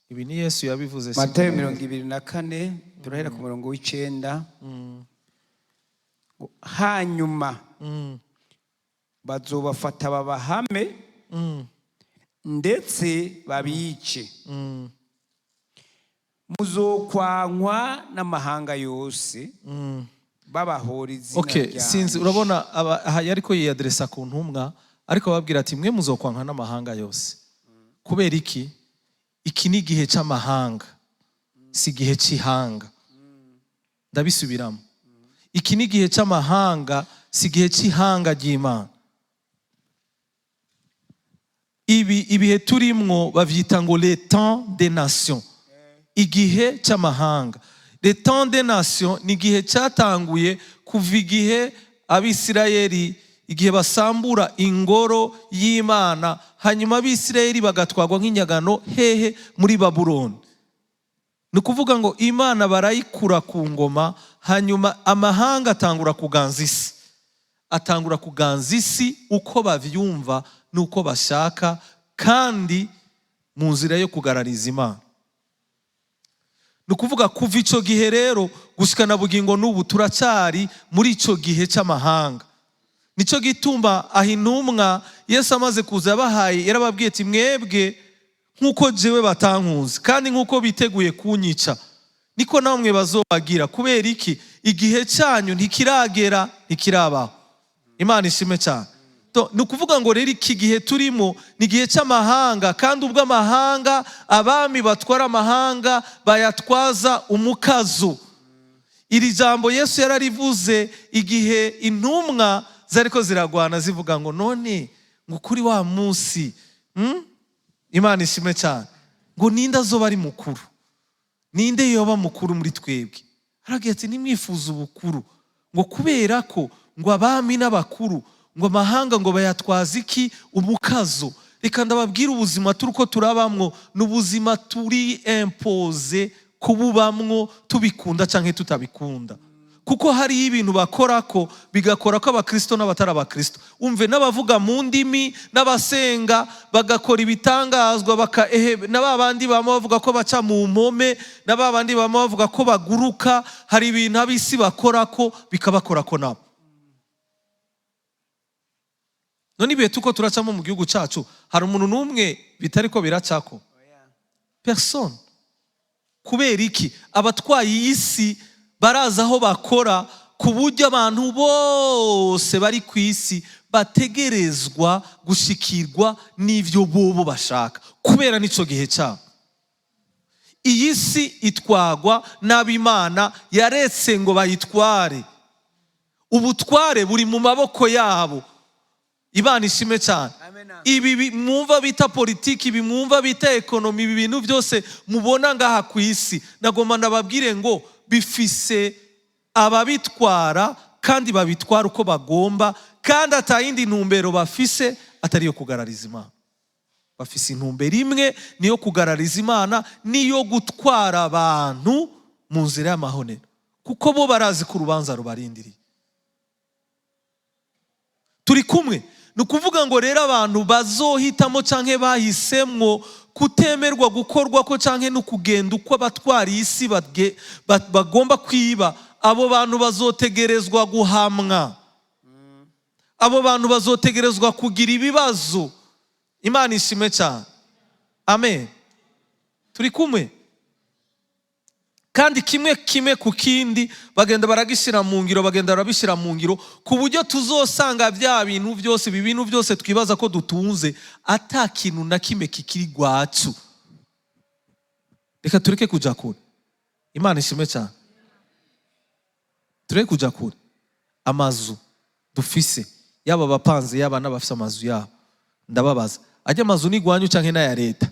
Ibi ni Yesu yabivuze. Matayo 24 turahera ku murongo w'9. Hanyuma bazobafata babahame ndetse babice. Muzokwankwa n'amahanga yose babahora izina ryanjye. Sinzi urabona aha yariko yiyadresa ku ntumwa ariko babwira ati mwe muzokwankwa n'amahanga yose. Kubera iki? Iki ni igihe cy'amahanga, si igihe cy'ihanga. Ndabisubiramo. Iki ni igihe cy'amahanga, si igihe cy'ihanga ry'Imana. Ibihe turimwo bavyita ngo les temps des nations. Igihe cy'amahanga. Les temps des nations ni igihe cyatanguye kuva igihe Abisirayeli igihe basambura ingoro y'Imana, hanyuma Abisirayeli bagatwagwa nk'inyagano hehe muri Babuloni. Ni ukuvuga ngo Imana barayikura ku ngoma, hanyuma amahanga atangura kuganza isi. Atangura kuganza isi uko bavyumva nuko bashaka, kandi mu nzira yo kugarariza Imana. Ni ukuvuga kuva ico gihe rero gushikana bugingo n'ubu turacyari muri ico gihe cy'amahanga. Nico gituma ahinumwa Yesu amaze kuza yabahaye yarababwiye ati mwebwe nkuko jewe batankuzi kandi nkuko biteguye kunyica niko namwe bazobagira. Kubera iki? Igihe cyanyu ntikiragera, ntikirabaho. Imana ishime cyane. Ni ukuvuga ngo rero iki gihe turimo ni igihe cy'amahanga, kandi ubwo amahanga abami batwara amahanga bayatwaza umukazo. Iri jambo Yesu yararivuze igihe intumwa zariko ziragwana zivuga ngo none ngo kuri wa munsi Imana ishime cyane ngo ninde azoba ari mukuru, ninde yoba mukuru muri twebwe. Aragira ati nimwifuza ubukuru ngo kubera ko ngo abami n'abakuru ngo amahanga ngo bayatwaza iki? Umukazo. Reka ndababwira ubuzima turuko turabamwo n'ubuzima turi impose kububamwo, tubikunda canke tutabikunda. Kuko hari ibintu bakorako bigakora ko abakristo n'abatari abakristo. Umve n'abavuga mu ndimi n'abasenga bagakora ibitangazwa n'ababandi bama bavuga ko baca mu mpome, n'ababandi bama bavuga ko baguruka. Hari ibintu abisi bakorako bikabakorako nabo. None ibihe tuko turacamo mu gihugu cyacu hari umuntu n'umwe bitariko biracako? Personne. Kubera iki? Abatwaye isi baraza aho bakora ku buryo abantu bose bari ku isi bategerezwa gushikirwa n'ivyo bobo bashaka, kubera nico gihe cyabo. Iyi si itwagwa n'ab'Imana yaretse ngo bayitware. Ubutware buri mu maboko yabo. Imana ishime cyane. Ibi mwumva bita politiki, ibi mwumva bita ekonomi, ibi bintu byose mubona ngaha ku isi, nagomba ndababwire ngo bifise ababitwara, kandi babitwara uko bagomba, kandi atayindi ntumbero bafise atari yo kugarariza Imana. Bafise intumbero imwe, niyo kugarariza Imana, niyo gutwara abantu mu nzira y'amahonero, kuko bo barazi ko urubanza rubarindiriye. Turi kumwe? Ni ukuvuga ngo rero abantu bazohitamo canke bahisemwo kutemerwa gukorwa ko canke no kugenda uko abatwara isi bagomba kwiba, abo bantu bazotegerezwa guhamwa. Abo bantu bazotegerezwa kugira ibibazo. Imana ishime cyane. Amen. Turi kumwe? Kandi kimwe ku kindi bagenda baragishira mu ngiro, bagenda barabishira mu ngiro, ku buryo tuzosanga bya bintu byose, ibi bintu byose twibaza ko dutunze ata kintu na kimwe kikiri gwacu. Reka tureke kuja kure. Imana ishime cyane. Tureke kuja kure. Amazu dufise, yaba bapanze yaba n'abafise amazu yabo, ndababaza ajya amazu ni gwanyu canke na ya leta?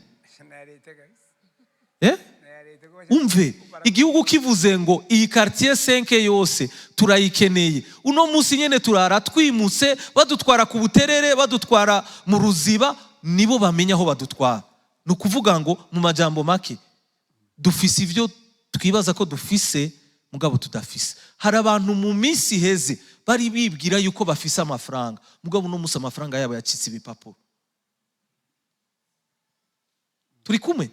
Umve, igihugu kivuze ngo iyi quartier 5 yose turayikeneye, uno munsi nyene turara twimutse, badutwara ku buterere, badutwara mu ruziba, nibo bamenya aho badutwara. Ni ukuvuga ngo mu majambo make dufise ivyo twibaza ko dufise mugabo tudafise. Hari abantu mu minsi heze bari bibwira yuko bafise amafaranga, mugabo no munsi amafaranga yabo yacitse ibipapuro. Turi kumwe?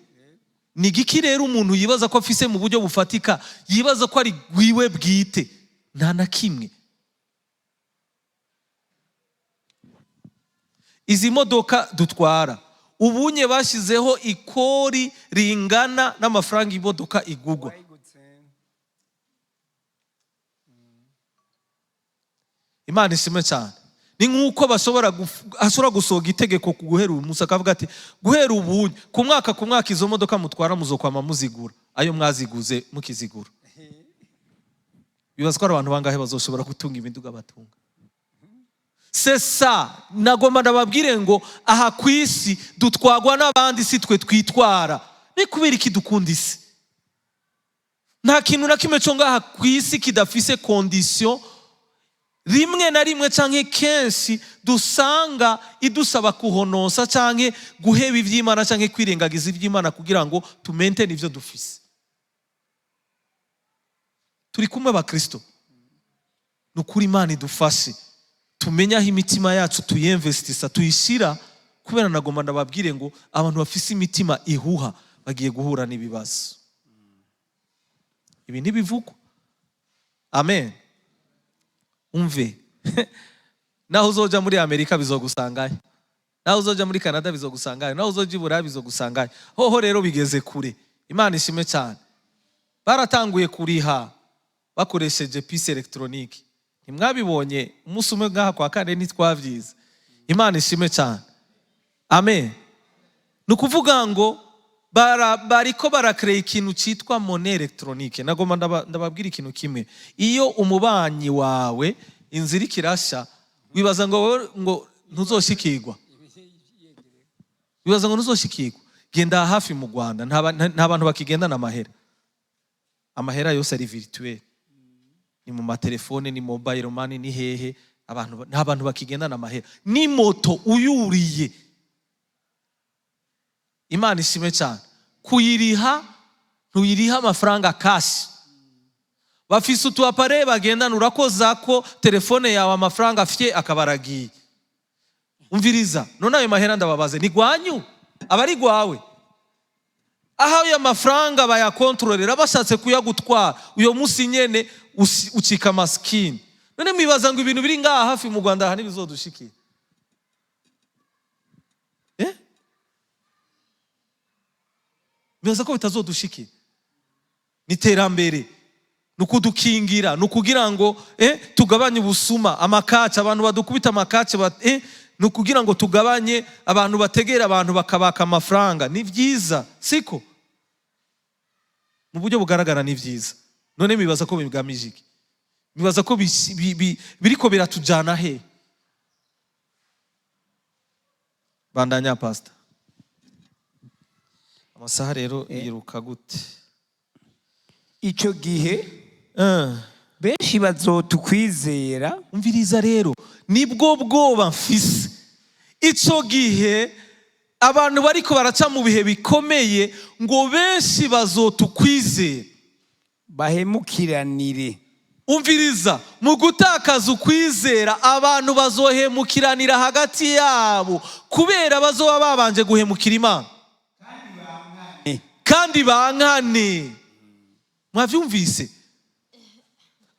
ni igiki rero umuntu yibaza ko afise mu buryo bufatika, yibaza ko ari gwiwe bwite? Nta na kimwe. Izi modoka dutwara ubunye bashizeho ikori ringana n'amafaranga imodoka igugwa. Imana ishimwe cyane. Ni nk'uko bashobora gusoga itegeko ku guhera uyu munsi, akavuga ati guhera ubunye ku mwaka izo modoka mutwara muzokwama muzigura ayo mwaziguze mukizigura. Bibaza ko abantu bangahe bazoshobora gutunga imiduga batunga? Sesa nagomba ndababwire ngo aha ku isi dutwagwa n'abandi, si twe twitwara. Ni kubera iki dukunda isi? Nta kintu na kimwe cyo ngaha ku isi kidafise condition rimwe na rimwe canke kenshi dusanga idusaba kuhonosa canke guheba ivy'Imana canke kwirengagiza ivy'Imana kugira ngo tumaintain ivyo dufise. Turi kumwe ba Kristo. Nukuri Imana idufashe tumenya aho imitima yacu tuyinvestisa, tuyishira, kubera nagomba ndababwire ngo abantu bafise imitima ihuha bagiye guhura n'ibibazo. Ibi ntibivugwa. Amen. Umve. Naho uzoja muri Amerika bizogusangaye, naho uzoja muri Canada bizogusangaye, naho uzoja i Burayi bizogusangaye. Hoho rero bigeze kure. Imana ishime cyane. Baratanguye kuriha bakoresheje pise electronique. Ntimwabibonye umunsi umwe ngaha kwa kane ntitwavyize. Imana ishime cyane. Amen. Nukuvuga ngo bariko barakreye ikintu citwa monnaie electronique. Nagomba ndababwira ikintu kimwe. Iyo umubanyi wawe inzira ikirasha, wibaza ngo ntuzoshikirwa. Wibaza ngo ntuzoshikirwa. Genda hafi mu Rwanda nta bantu bakigendana amahera. Amahera yose ari virtuel. Ni mu matelefone, ni mobile money, ni hehe. Nta bantu bakigendana amahera. Ni moto uyuriye. Imana ishime cyane. Kuyiriha ntuyiriha amafaranga cash. Bafise utu appareil bagendana, urakoza ko telefone yawe amafaranga afite akabaragiye. Umviriza, none ayo mahera ndababaze ni gwanyu abari gwawe? Aho ayo mafaranga bayakontrolera bashatse kuyagutwara uyo munsi nyene ucika maskini. None mwibaza ngo ibintu biri ngaha hafi mu Rwanda hani bizodushikira? Mwibaza ko bitazodushikira? Ni terambere, nukudukingira, nukugira ngo tugabanye ubusuma, amakaci, abantu badukubita amakaci, nukugira ngo tugabanye abantu bategera abantu bakabaka amafaranga. Ni vyiza siko? Mu buryo bugaragara ni vyiza. None mwibaza ko bigamije iki? Mwibaza ko biriko biratujana he? Bandanya pastor. Amasaha rero yiruka gute? Ico gihe benshi bazotukwizera. Umviriza rero, nibwo bwoba mfise. Ico gihe abantu bariko baraca mu bihe bikomeye ngo benshi bazotukwizera, bahemukiranire. Umviriza, mu gutakaza ukwizera abantu bazohemukiranira hagati yabo kubera bazoba babanje guhemukira Imana kandi bankane. Mwavyumvise?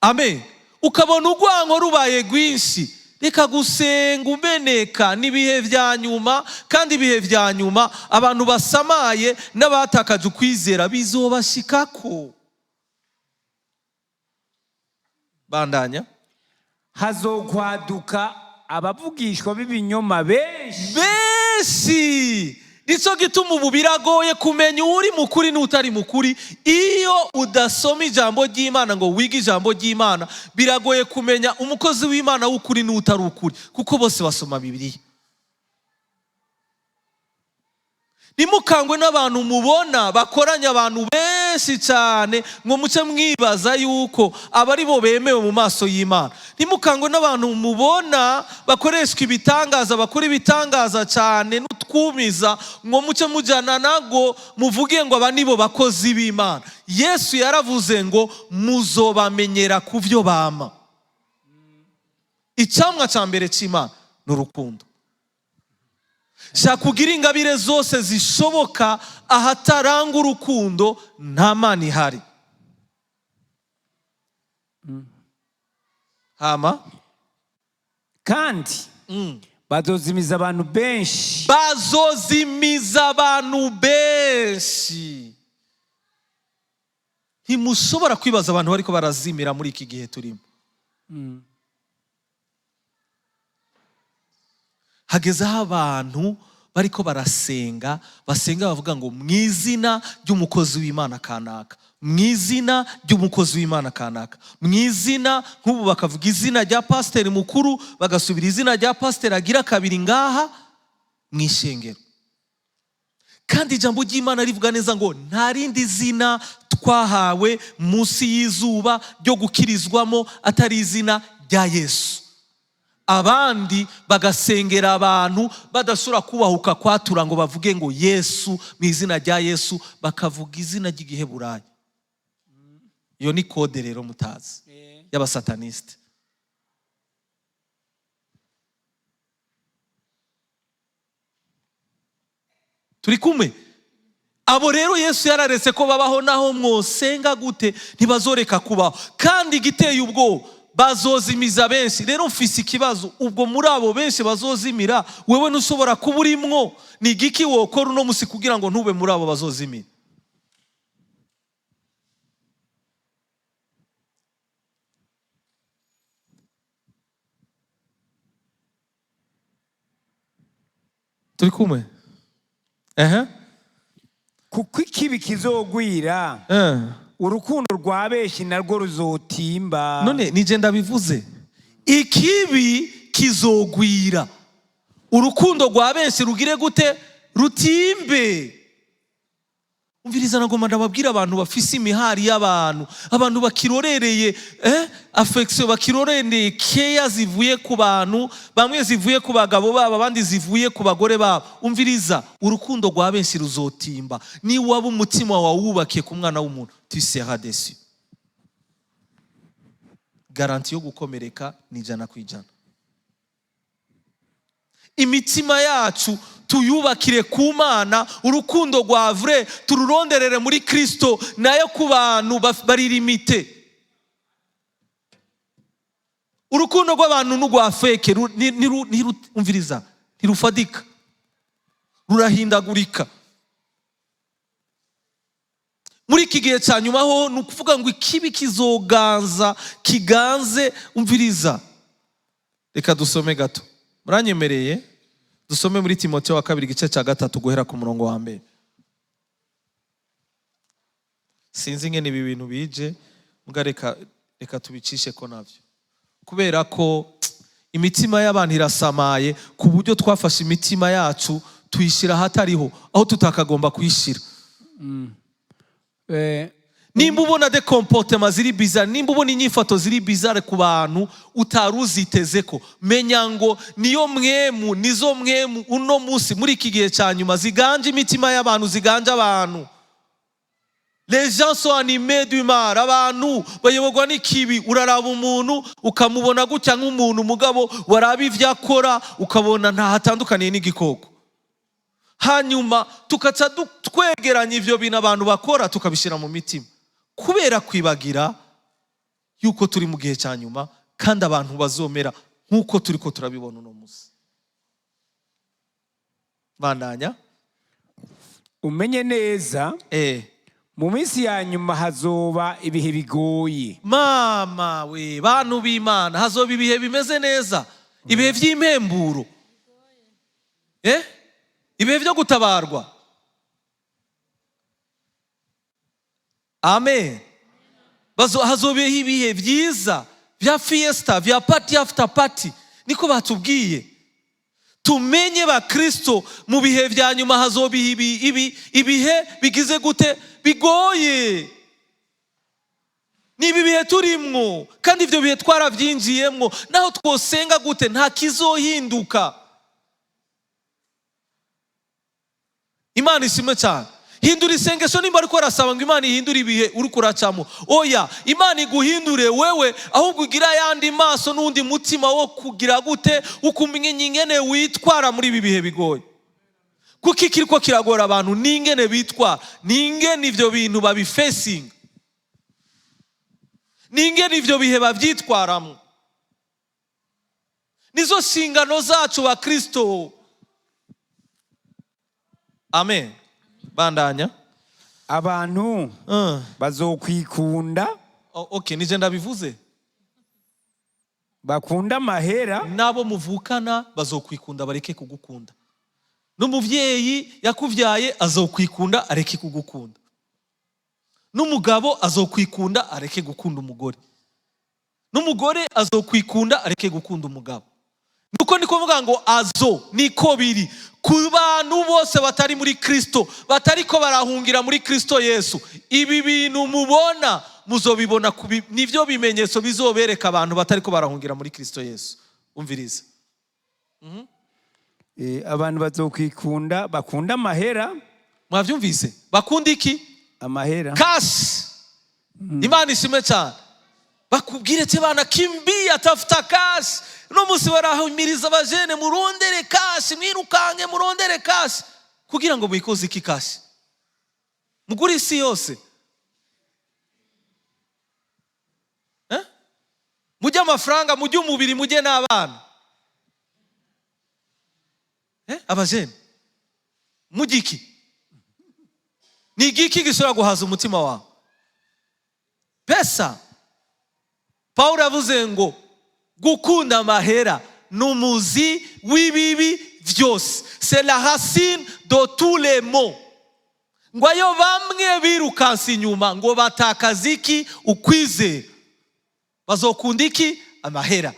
Amen. Ukabona urwango rubaye rwinshi, reka gusenga umeneka. N'ibihe vyanyuma, kandi ibihe vyanyuma abantu basamaye n'abatakaje ukwizera bizobashikako. Bandanya. Hazokwaduka abavugishwa b'ibinyoma benshi. Nico gituma ubu biragoye kumenya uri mukuri n'utari mukuri. Iyo udasoma ijambo ry'Imana ngo wige ijambo ry'Imana, biragoye kumenya umukozi w'Imana w'ukuri n'utari ukuri, kuko bose basoma Bibiliya. Nimukangwe n'abantu mubona bakoranya abantu benshi cyane ngo muce mwibaza yuko abari bo bemewe mu maso y'Imana. Nimukangwe n'abantu mubona bakoreshwa ibitangaza, bakora ibitangaza cyane n'utwumiza ngo muce mujana nago muvuge ngo aba nibo bakozi b'Imana. Yesu yaravuze ngo muzobamenyera kuvyo bama. Icamwa ca mbere c'Imana n'urukundo. shaka kugira ingabire zose zishoboka, ahataranga urukundo nta mana ihari. Hama kandi bazozimiza abantu benshi. Bazozimiza abantu benshi. Ntimushobora kwibaza abantu bariko barazimira muri iki gihe turimo. Hagezeho abantu bariko barasenga, basenga bavuga ngo mwizina ry'umukozi w'Imana kanaka, mwizina ry'umukozi w'Imana kanaka, mwizina, nk'ubu bakavuga izina rya pasiteri mukuru, bagasubira izina rya pasiteri agira kabiri ngaha mw'ishengero. Kandi ijambo ry'Imana rivuga neza ngo nta rindi zina twahawe munsi y'izuba ryo gukirizwamo atari izina rya Yesu. Abandi bagasengera abantu badasubira kubahuka kwatura ngo bavuge ngo Yesu, mu izina rya Yesu, bakavuga izina ry'igiheburayo. Iyo ni kode rero mutazi y'abasataniste. Turi kumwe? Abo rero Yesu yararetse ko babaho naho mwosenga gute ntibazoreka kubaho. Kandi igiteye ubwo bazozimiza benshi. Rero mfise ikibazo, ubwo muri abo benshi bazozimira wewe ntushobora kuba urimwo, ni igiki wokora uno musi kugira ngo ntube muri abo bazozimira? Turi kumwe? Kuko ikibi kizogwira, urukundo rwa benshi narwo ruzotimba. None nije ndabivuze, ikibi kizogwira, urukundo rwa benshi rugire gute? Rutimbe. Umviriza, nagomba ndababwira abantu bafise imihari y'abantu, abantu bakirorereye affection, bakirorereye care zivuye ku bantu, bamwe zivuye ku bagabo babo, abandi zivuye ku bagore babo. Umviriza, urukundo rwa benshi ruzotimba. Ni waba umutima wawe wubakiye ku mwana w'umuntu, tu seras déçu. Garanti yo gukomereka ni 100%. Imitima yacu tuyubakire ku Mana, urukundo rwa vrai tururonderere muri Kristo, nayo ku bantu bari limite. Urukundo rw'abantu n'urwa fake umviriza, ntirufadika, rurahindagurika. Muri iki gihe cya nyuma ho ni ukuvuga ngo ikibi kiganze. Umviriza, reka dusome gato, muranyemereye dusome muri Timoteyo wa 2 igice cya 3 guhera ku murongo wa 1. Sinzi ngene ibi bintu bije, muga reka tubicishe ko navyo, kubera ko imitima y'abantu irasamaye ku buryo twafashe imitima yacu tuyishira hatariho aho tutakagomba kuyishira. Nimba ubona de comportement ziri bizarre, nimba ubona inyifato ziri bizarre ku bantu utaruzitezeko, menya ngo nizo mwemu uno musi muri iki gihe cya nyuma ziganje imitima y'abantu, ziganje abantu. Les gens sont animés du mal. Abantu bayoborwa n'ikibi. Uraraba umuntu ukamubona gutya nk'umuntu, mugabo waraba ivyo akora ukabona nta hatandukaniye n'igikoko. Hanyuma tukaca twegeranya ivyo bintu abantu bakora tukabishira mu mitima, kubera kwibagira yuko turi mu gihe cya nyuma kandi abantu bazomera nk'uko turiko turabibona uno musi. Bandanya umenye neza, mu minsi ya nyuma hazoba ibihe bigoye. Mama we, bantu b'Imana, hazoba ibihe bimeze neza, ibihe vy'impemburo, ibihe vyo gutabarwa. Amen. Hazoba ibihe vyiza vya fiesta, vya party after party. Niko batubwiye. Tumenye ba Kristo mu bihe vya nyuma hazoba ibihe bigize gute? Bigoye. Nibi bihe turimwo, kandi ivyo bihe twaravyinjiyemwo, naho twosenga gute nta kizohinduka. Imana ishimwe cyane. Hindura isengesho nimba ariko arasaba ngo Imana ihindure ibihe uri kuracamo. Oya, Imana iguhindure wewe, ahubwo ugira yandi maso n'undi mutima wo kugira gute ukumenya ingene witwara muri ibi bihe bigoye. kuko kiriko kiragora abantu n'ingene bitwara, n'ingene ivyo bintu babifesinga, n'ingene ivyo bihe bavyitwaramwo. Nizo nshingano zacu ba Kristo. Amen. Bandanya. Abantu bazokwikunda. Okay, nije ndabivuze. Bakunda amahera. Nabo muvukana bazokwikunda bareke kugukunda. N'umuvyeyi yakuvyaye azokwikunda areke kugukunda. N'umugabo azokwikunda areke gukunda umugore. N'umugore azokwikunda areke gukunda umugabo. Nuko niko mvuga ngo azo niko biri ku bantu bose batari muri Kristo, batariko barahungira muri Kristo Yesu. Ibi bintu mubona muzobibona, nivyo bimenyetso bizobereka abantu batariko barahungira muri Kristo Yesu. Umviriza. Abantu bazokwikunda, bakunda amahera. Mwavyumvise? Bakunda iki? Amahera. Kasi. Imana ishimwe cyane. Bakubwire ati bana kimbia tafuta kasi. No musi barahumiriza abajene murondere kasi, mwirukange murondere kasi. Kugira ngo mwikoze iki kasi? Muguri isi yose. Mujye amafaranga, mujye umubiri, mujye n'abana. Abajene. Mujye iki? Ni igiki gishobora guhaza umutima wawe? Pesa. Paulo yavuze ngo gukunda amahera n'umuzi w'ibibi vyose. C'est la racine de tous les maux. Ngo ayo bamwe birukansi inyuma ngo batakaza iki? Ukwizera. Bazokunda iki? Amahera.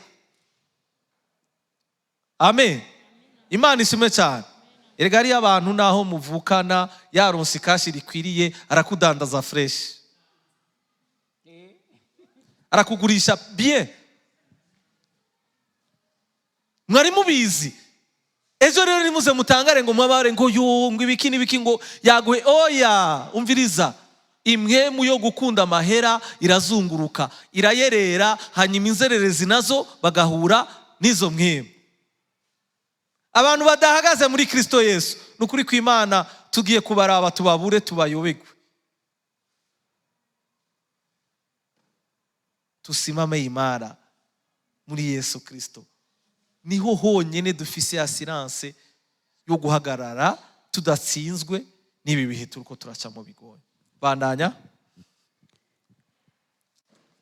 Amen. Imana ishimwe cyane. Erega ari abantu naho muvukana yaronse kashi rikwiriye arakudandaza fresh. Arakugurisha bien. Mwari mubizi. Ejo rero nimuze mutangare ngo mwabare ngo ngo ibiki n'ibiki ngo yaguhe. Oya, umviriza. Imwemu yo gukunda amahera irazunguruka, irayerera, hanyuma inzererezi nazo bagahura n'izo mwemu. Abantu badahagaze muri Kristo Yesu, nukuri kw'Imana tugiye kubaraba tubabure tubayobegwe. Tusimame imara muri Yesu Kristo. Niho honyene dufise assurance yo guhagarara tudatsinzwe n'ibi bihe turiko turacamo bigoye. Bandanya.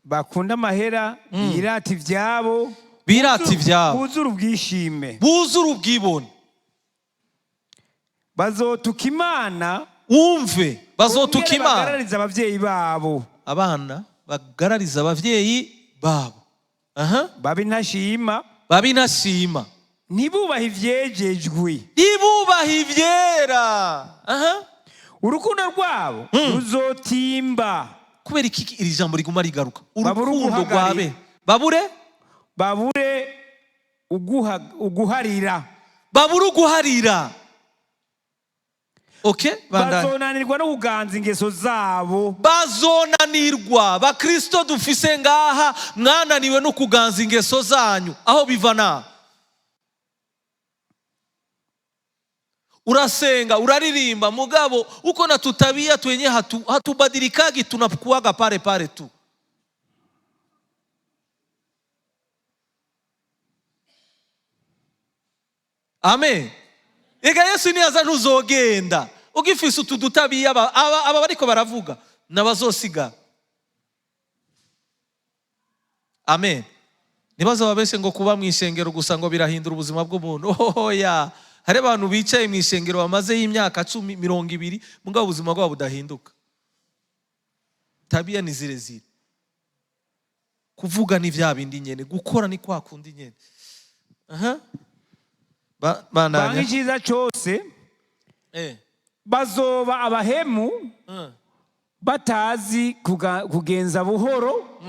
Bakunda amahera, birata ivyabo, birata ivyabo, buzura ubwishime, buzura ubwibone. Bazotuka Imana. Umve, bazotuka Imana. Bagarariza abavyeyi babo. Abana bagarariza abavyeyi babo. Babinashima. Babinashima. Ntibubahe ivyejejwe. Ntibubahe ivyera. Urukundo rwabo ruzotimba. Kubera iki iri jambo riguma rigaruka? Urukundo rwabe. Babure uguharira. Babure uguharira. Okay, bazonanirwa no kuganza ingeso zabo. Bazonanirwa. Bakristo dufise ngaha mwananiwe no kuganza ingeso zanyu. Aho bivana? Urasenga, uraririmba, mugabo uko na tutabia twenye hatubadilikaji, tunakuaga pale pale tu. Amen. Ega Yesu niyaza ntuzogenda ugifise utudutabiye aba bariko baravuga nabazosiga. Amen. Nibazo babeshe ngo kuba mu ishengero gusa ngo birahindura ubuzima bw'umuntu. Oya, hari abantu bicaye mu ishengero bamaze y'imyaka 10 20 mugabo ubuzima bwabo budahinduka. Tabia ni zile zile. Kuvuga ni vya bindi nyene, gukora ni kwa kundi nyene. Bangi cyiza cyose bazoba abahemu batazi kugenza buhoro,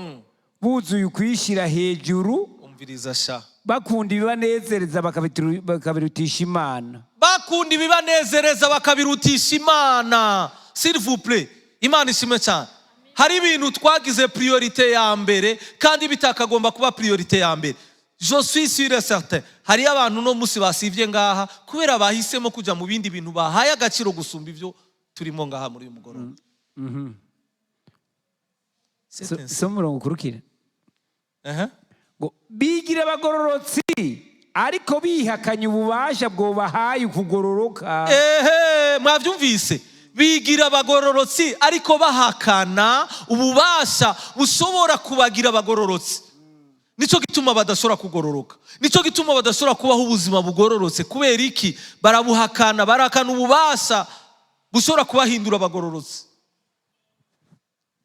buzuye kwishira hejuru. Umviriza sha. Bakunda ibibanezereza bakabirutisha Imana. Bakunda ibibanezereza bakabirutisha Imana. S'il vous plaît. Imana ishimwe cyane. Hari ibintu twagize priorite ya mbere kandi bitakagomba kuba priorite ya mbere. je suis sûr et certain hari abantu no musi basivye ngaha kubera bahisemo kuja mu bindi bintu bahaye agaciro gusumba ivyo turimo ngaha muri uyu mugoroba. so murongo ukurikira ngo bigira abagororotsi ariko bihakanye ububasha bwo bahaye kugororoka. mwavyumvise, bigira abagororotsi ariko bahakana ububasha bushobora kubagira abagororotsi. Nico gituma badashobora kugororoka, nico gituma badashobora kubaho ubuzima bugororotse. Kubera iki? Barabuhakana, barakana ububasha bushobora kubahindura abagororotsi.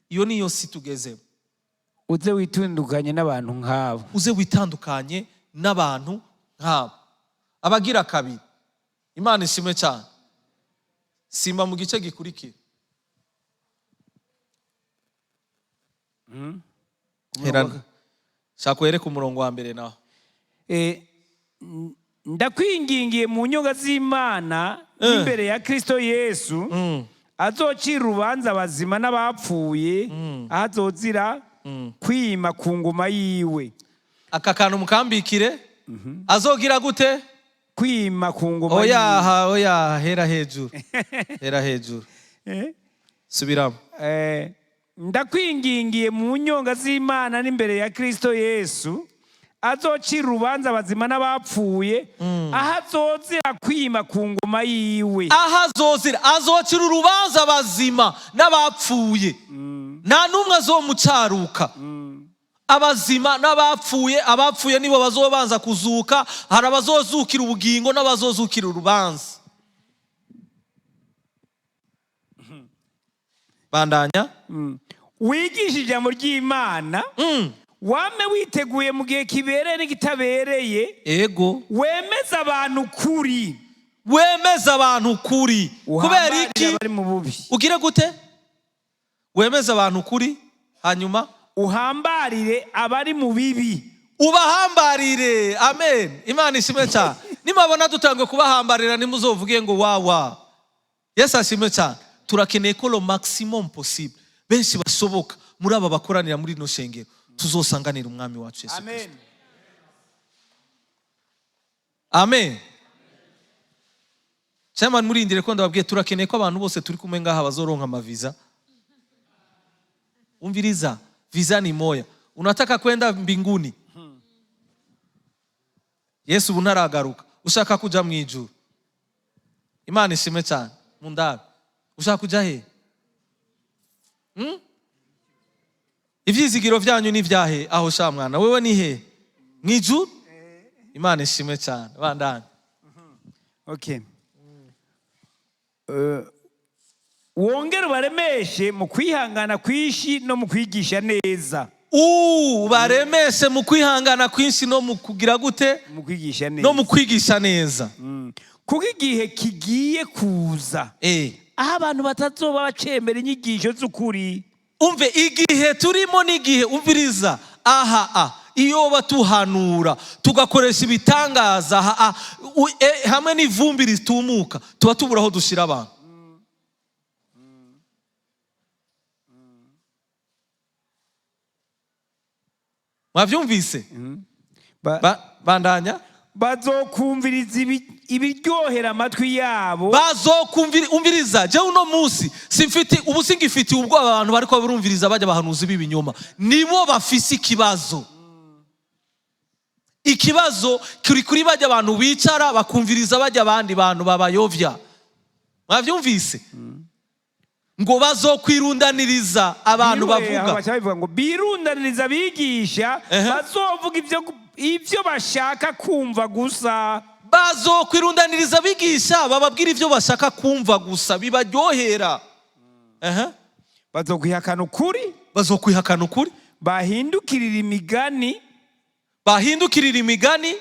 Iyo niyo si tugezemo. Uze witandukanye n'abantu nk'abo, uze witandukanye n'abantu nk'abo. Abagira kabiri, Imana ishimwe cyane, simba mu gice gikurikira. Shaka wereke umurongo wa mbere naho. Ndakwingingiye mu nyonga z'Imana n'imbere ya Kristo Yesu, azocira urubanza abazima n'abapfuye, azozira kwima ku ngoma yiwe. Aka kantu mukambikire, azogira gute? Kwima ku ngoma yiwe. Oya, hera hejuru. Hera hejuru. Subiramo. Ndakwingingiye mu nyonga z'Imana n'imbere ya Kristo Yesu, azocira urubanza abazima n'abapfuye, ahazozira kwima ku ngoma yiwe. Azocira urubanza abazima n'abapfuye, nta n'umwe azomucaruka. Abazima n'abapfuye, abapfuye nibo bazobanza kuzuka. Hari abazozukira ubugingo n'abazozukira urubanza. Bandanya. Wigisha ijambo ry'Imana, wame witeguye mu gihe kibereye n'ikitabereye. Ego. Wemeza abantu kuri. Wemeza abantu kuri. Kubera iki? Ugire gute? Wemeza abantu kuri, hanyuma uhambarire abari mu bibi. Ubahambarire. Amen. Imana ishimwe cyane. Nimabona dutangwe kubahambarira nimuzovuge ngo wawa. Yesu ashimwe cyane. Turakeneye ko lo maximum possible benshi bashoboka muri aba bakoranira muri no shengero tuzosanganira umwami wacu Yesu Kristo. Amen. Cyama murindire ko ndababwiye turakeneye ko abantu bose turi kumwe ngaha bazoronka amaviza. Umviriza, visa ni moya. Unataka kwenda mbinguni, Yesu bunaragaruka, ushaka kuja mu ijuru. Imana ishimwe cyane. Mundabe ushaka kuja he? Ivyizigiro vyanyu ni vyahe? Aho sha mwana wewe ni he? Mu ijuru? Imana ishimwe cyane. Bandanye. Okay. Wongere baremeshe mu kwihangana kwishi no mu kwigisha neza. Baremeshe mu kwihangana kwinshi no mu kugira gute? Mu kwigisha neza. No mu kwigisha neza. Kuko igihe kigiye kuza, aho abantu batazoba bacemera inyigisho z'ukuri. Umve, igihe turimo n'igihe, umviriza, iyo batuhanura tugakoresha ibitangaza hamwe n'ivumbi ritumuka, tuba tubura aho dushira abantu. Mwavyumvise? Bandanya. Bazokumviriza ibiryohera amatwi yabo. Umviriza, je uno munsi simfite ubusingifite ubwo abantu bariko barumviriza bajya bahanuzi b'ibinyoma, nibo bafise ikibazo. Ikibazo kuri bajya abantu bicara bakumviriza bajya abandi bantu babayovya. Mwavyumvise? Ngo bazokwirundaniriza abantu bavuga. Bacabivuga ngo birundaniriza bigisha, bazovuga ivyo bashaka kumva gusa. Bazokwirundaniriza bigisha, bababwira ivyo bashaka kumva gusa, bibaryohera. Bazokwihakana ukuri. Bazokwihakana ukuri. Bahindukirira imigani.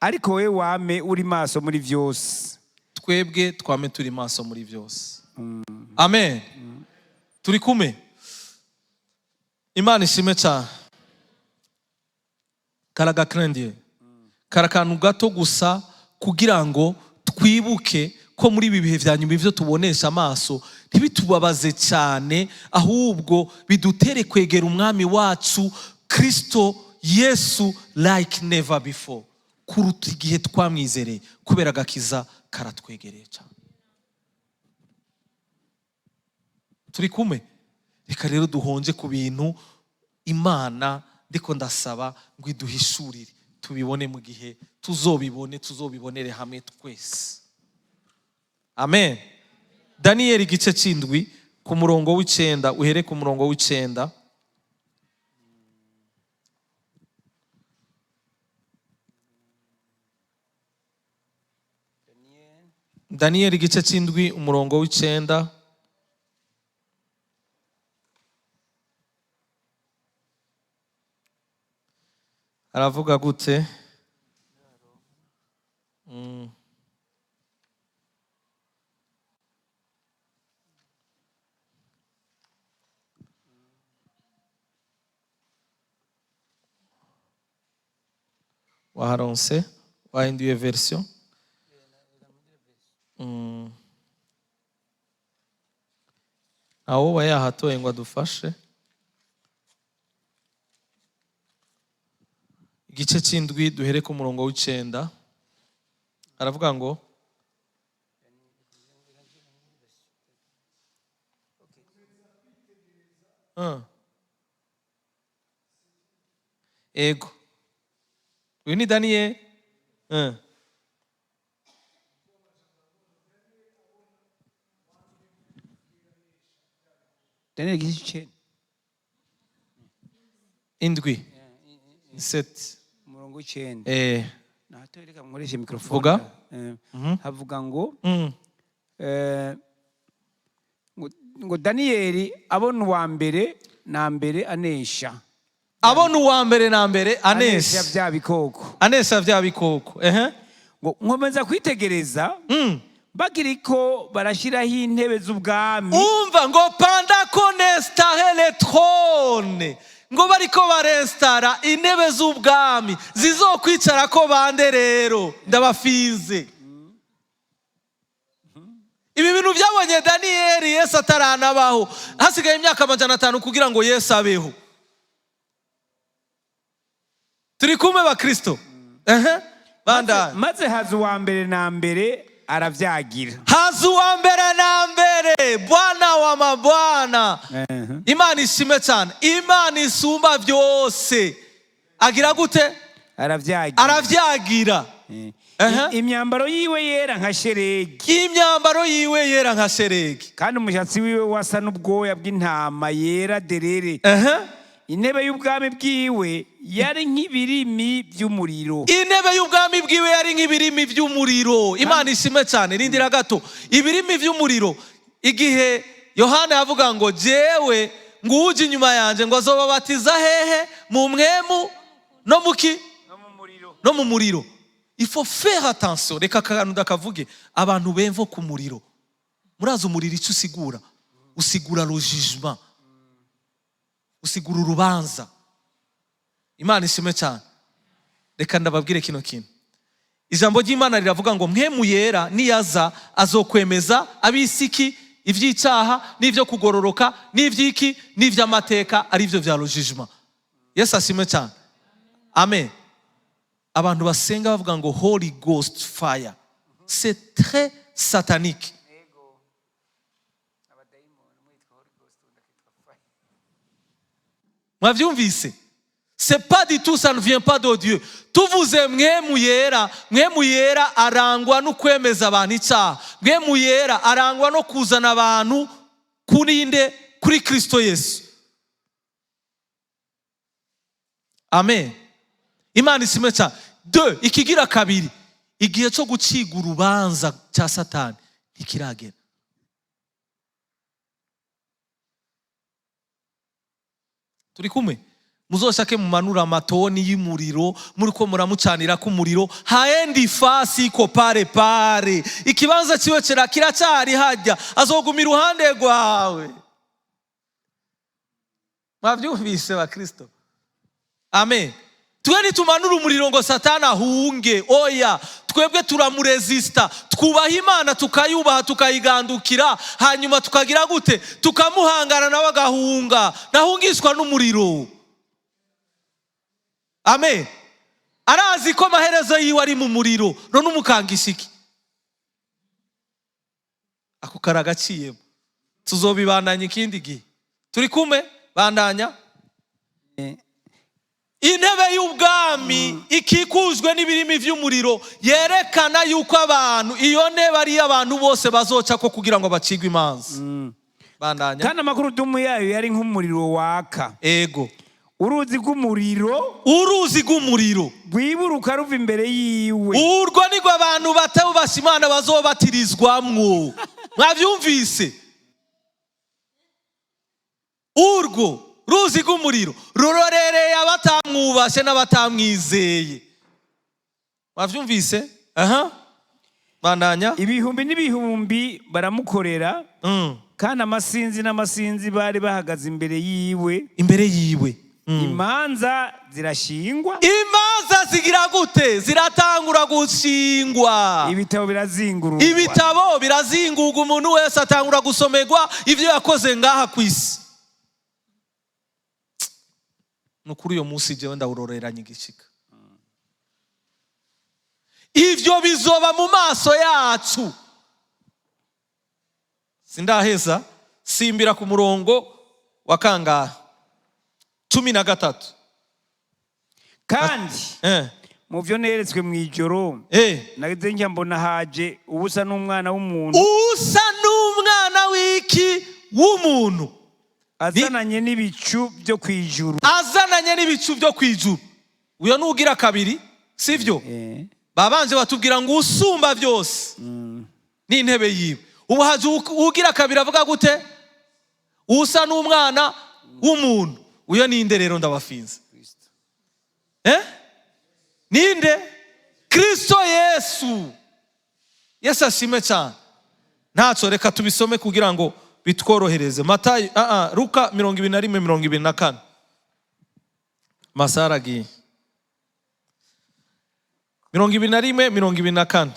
Ariko we wame uri maso muri vyose. Twebwe twame turi maso muri vyose. Amen. Turi kumwe. Imana ishimwe cyane. Karagakrendie. Karakantu gato gusa kugira ngo twibuke ko muri ibi bihe vyanyuma ivyo tubonesha amaso ntibitubabaze cyane, ahubwo bidutere kwegera umwami wacu Kristo Yesu like never before, kuruta igihe twamwizereye, kubera agakiza karatwegereye cyane. Turi kumwe? Reka rero duhonje ku bintu Imana ndiko ndasaba ngo iduhishurire, tubibone mu gihe tuzobibonere hamwe twese. Amen. Daniyeli igice c'indwi ku murongo w'icenda, uhere ku murongo w'icenda. Daniyeli igice c'indwi umurongo w'icenda. Aravuga gute? Waharonse? Wahinduye version? Aho wayahatoye ngo adufashe. Igice c'indwi duhere ku murongo w'icenda. Aravuga ngo ego. Uyu ni Daniyeli. Daniyeli igice c'icenda. Indwi. Set. Umurongo w'icenda. Nahatoye reka nkoreshe mikrofone. Vuga. Havuga ngo ngo Daniyeli abona uwa mbere na mbere anesha. Abona uwa mbere na mbere anesha vya bikoko. Anesha vya bikoko. Ngo nkomeza kwitegereza bagiriko barashiraho intebe z'ubwami. Umva ngo pendant qu'on installe les trônes, ngo bariko barestara intebe z'ubwami zizokwicara ko bande rero ndabafize. Ibi bintu byabonye Daniyeli Yesu ataranabaho, hasigaye imyaka 500 kugira ngo Yesu abeho. Turi kumwe ba Kristo? Banda. Maze haza uwa mbere na mbere aravyagira. Haza uwa mbere na mbere, Bwana wa mabwana. Imana ishime cyane, Imana isumba byose. Agira gute? Aravyagira. Aravyagira. Imyambaro yiwe yera nka sheregi. Imyambaro yiwe yera nka sheregi. Kandi umushatsi wiwe wasa n'ubwoya bw'intama yera derere. Intebe y'ubwami bwiwe yari nk'ibirimi by'umuriro. Intebe y'ubwami bwiwe yari nk'ibirimi by'umuriro. Imana ishime cyane. Rindira gato. Ibirimi by'umuriro, igihe Yohana yavuga ngo jewe nguje inyuma yanje ngo azobabatiza hehe? Mu mwemu no muki? No mu muriro. Il faut faire attention. Reka kantu ndakavuge, abantu bemvo ku muriro. Murazi umuriro icyo usigura? Usigura le jugement. Usigura urubanza. Imana ishime cyane. Reka ndababwire kino kintu. Ijambo ry'Imana riravuga ngo mpemu yera niyaza azokwemeza abisiki ivy'icyaha n'ivyo kugororoka n'ivy'iki n'ivy'amateka ari byo vya jugement. Yesu ashime cyane. Amen. Abantu basenga bavuga ngo Holy Ghost fire, c'est très satanique. Mwavyumvise? C'est pas du tout, ça ne vient pas de Dieu. Tuvuze mwemu yera arangwa no kwemeza abantu icyaha. Mwemu yera arangwa no kuzana abantu kuri Kristo Yesu. Amen. Imana ishimwe cyane. 2, ikigira kabiri, igihe cyo guciga urubanza cya Satani ntikiragera. Turi kumwe? Muzoshake mumanura amatoni y'umuriro, muriko muramucanira ku muriro, haendi fasi ko pare. Ikibanza ciwe kiracyari hajya, azoguma iruhande rwawe. Mwavyumvise ba Kristo? Amen. Twebwe tumanura umuriro ngo Satani ahunge. Oya, twebwe turamuresista. Twubaha Imana tukayubaha tukayigandukira, hanyuma tukagira gute? Tukamuhangana nawe agahunga. Nahungishwa n'umuriro. amen. Arazi ko amaherezo yiwe ari mu muriro, none umukangisha iki? Ako karagaciyemo. Tuzobibandanya ikindi gihe. Turi kumwe? Bandanya. Intebe y'ubwami ikikujwe n'ibirimi vy'umuriro yerekana yuko abantu, iyo ntebe ari abantu bose bazoca ko kugira ngo bacigwe imanza. Bandanya. Kandi amakurudumu yayo yari nk'umuriro waka. Ego. Uruzi rw'umuriro rwiburuka ruva imbere yiwe. Urwo nigwa abantu batubasha Imana bazobatirizwamwo. Mwavyumvise? Urwo ruzi rw'umuriro rurorereye abatamwubashe n'abatamwizeye. Mwavyumvise? Aha. Bandanya. Ibihumbi n'ibihumbi baramukorera. Kandi amasinzi n'amasinzi bari bahagaze imbere yiwe. Imanza zirashingwa. Imanza zigira gute? Ziratangura gushingwa. Ibitabo birazingurwa, umuntu wese atangura gusomerwa ivyo yakoze ngaha kwisi. Nukuri uyo munsi jewe ndawuroreranye igishika. Ivyo bizoba mu maso yacu. Sindaheza, simbira ku murongo wa kangahe? 13. Kandi mu vyo neretswe mw'ijoro nagize njya mbona haje ubusa n'umwana w'umuntu. Usa n'umwana w'iki? W'umuntu. Azananye n'ibicu byo kwijuru. Uyo nugira kabiri, sivyo? Babanje batubwira ngo usumba byose n'intebe yiwe. Ubu haje ugira kabiri avuga gute? Usa n'umwana w'umuntu. Uyo ninde rero ndabafinze? Ninde? Kristo Yesu. Yesu ashime cyane. Ntaco reka tubisome kugira ngo bitworohereze. Matayo Luka 21:24. Masaragi 21:24.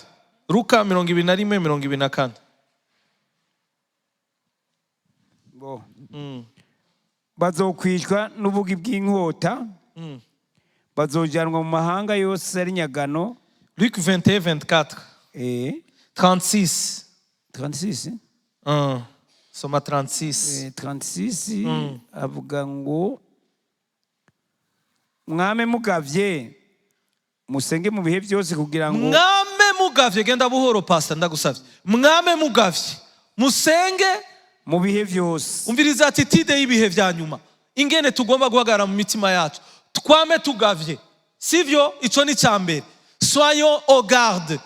Luka 21:24. Bo. Bazokwishwa n'ubugi bw'inkota. Bazojanwa mu mahanga yose ari nyagano. Luc 21:24. 36. 36. Soma 36. 36 avuga ngo mwame mugavye musenge mu bihe byose kugira ngo. Mwame mugavye, genda buhoro pastor ndagusavye. Mwame mugavye musenge mu bihe byose. Umviriza attitude y'ibihe vyanyuma. Ingene tugomba guhagarara mu mitima yacu. Twame tugavye. Sivyo? Ico ni cyambere. Soyons au garde.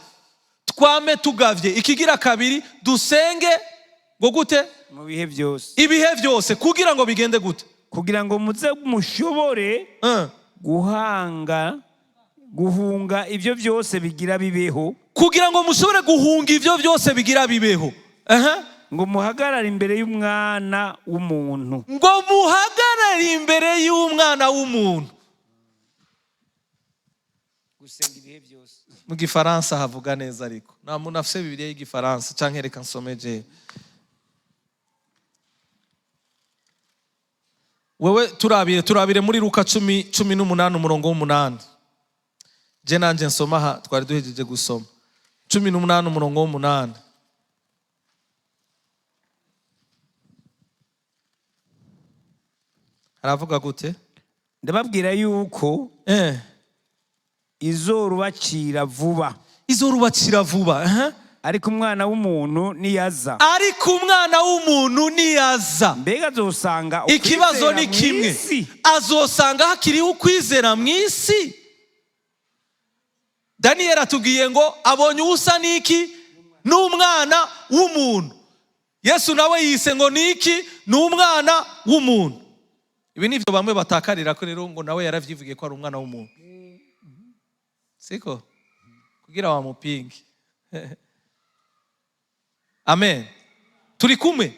Twame tugavye. Ikigira kabiri dusenge ngo gute? Mu bihe byose. Ibihe byose kugira ngo bigende gute? Kugira ngo muze mushobore guhunga ibyo byose bigira bibeho. Kugira ngo mushobore guhunga ibyo byose bigira bibeho. Ngo muhagarare imbere y'umwana w'umuntu. Ngo muhagarare imbere y'umwana w'umuntu. Gusenga ibihe byose. Mu Gifaransa havuga neza ariko. Nta muntu afise Bibiliya y'Igifaransa canke reka nsomeje. Wewe turabire muri Luka 10:18 umurongo w'8. Je nanje nsoma ha twari duhejeje gusoma. 18 umurongo w'8. Aravuga gute? Ndababwira yuko izorubacira vuba. Ariko umwana w'umuntu niyaza. Mbega azosanga ikibazo ni kimwe. Azosanga hakiriho ukwizera mw'isi. Daniel atubwiye ngo abonye usa niki? N'umwana w'umuntu. Yesu nawe yise ngo niki? N'umwana w'umuntu. Ibi nivyo bamwe batakarira ko rero ngo nawe yaravyivugiye ko ari umwana w'umuntu. Siko? Kugira wa mupingi. Amen. Turi kumwe.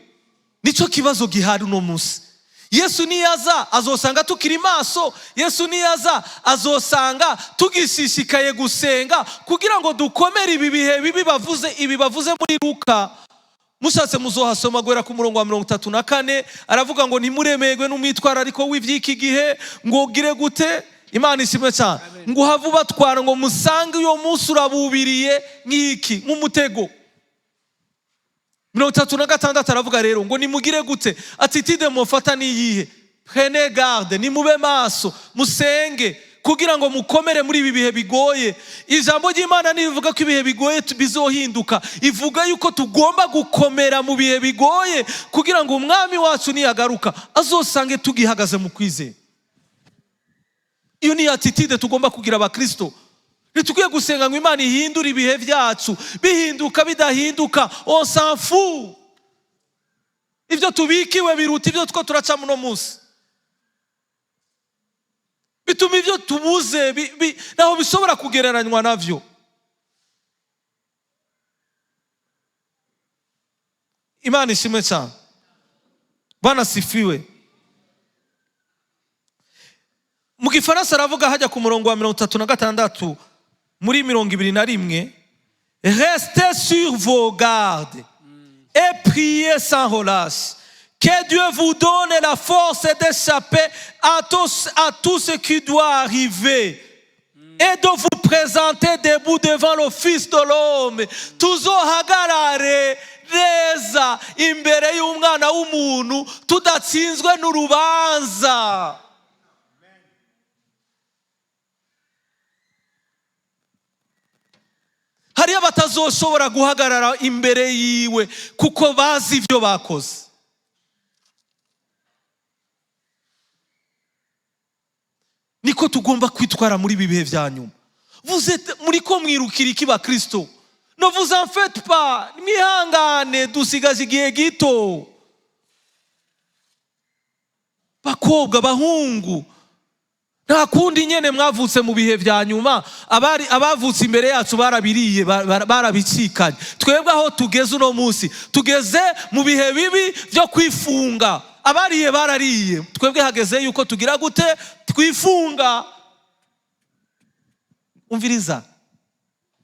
Nico kibazo gihari uno munsi. Yesu niyaza azosanga tukiri maso. Yesu niyaza azosanga tugishishikaye gusenga kugira ngo dukomere ibi bihe bibi bavuze muri Luka. Mushatse muzohasoma gwera ku murongo wa 34 aravuga ngo ntimuremegwe n'umwitwarariko w'ivyiki gihe ngo gire gute Imana ishimwe cyane. Ngo uhave ubatwara ngo musange uyo munsi urabubiriye nk'iki, nk'umutego. 36 aravuga rero ngo nimugire gute, attitude mufata niyihe? Prenez garde, nimube maso, musenge kugira ngo mukomere muri ibi bihe bigoye. Ijambo ry'Imana nivuga ko ibihe bigoye bizohinduka, ivuga yuko tugomba gukomera mu bihe bigoye kugira ngo umwami wacu niyagaruka azosange tugihagaze mu kwizera. Iyo ni attitude tugomba kugira abakristo. Nitugiye gusenga ngo Imana ihindure ibihe byacu, bihinduka bidahinduka on s'en fout. Ibyo tubikiwe biruta ibyo two turaca muno munsi. Bituma ibyo tubuze naho bishobora kugereranywa navyo. Imana ishimwe cyane. Bwana sifiwe. Mu Gifaransa aravuga hajya ku murongo wa 36 muri 21, restez sur vos gardes et priez sans relâche. Que Dieu vous donne la force d'échapper à tout ce qui doit arriver et de vous présenter debout devant le Fils de l'homme. Tuzohagarare neza imbere y'umwana w'umuntu tudatsinzwe n'urubanza. Hariya batazoshobora guhagarara imbere yiwe kuko bazi ibyo bakoze. Niko tugomba kwitwara muri ibi bihe vya nyuma. Vous êtes muriko mwirukira iki ba Kristo? Ne vous en faites pas, mwihangane dusigaje igihe gito. Bakobwa, bahungu, nta kundi nyene mwavutse mu bihe vya nyuma. Abavutse imbere yacu barabiriye, barabicikanye. Twebwe aho tugeze uno munsi, tugeze mu bihe bibi byo kwifunga. Abariye barariye, twebwe hageze yuko tugira gute? Twifunga. Umviriza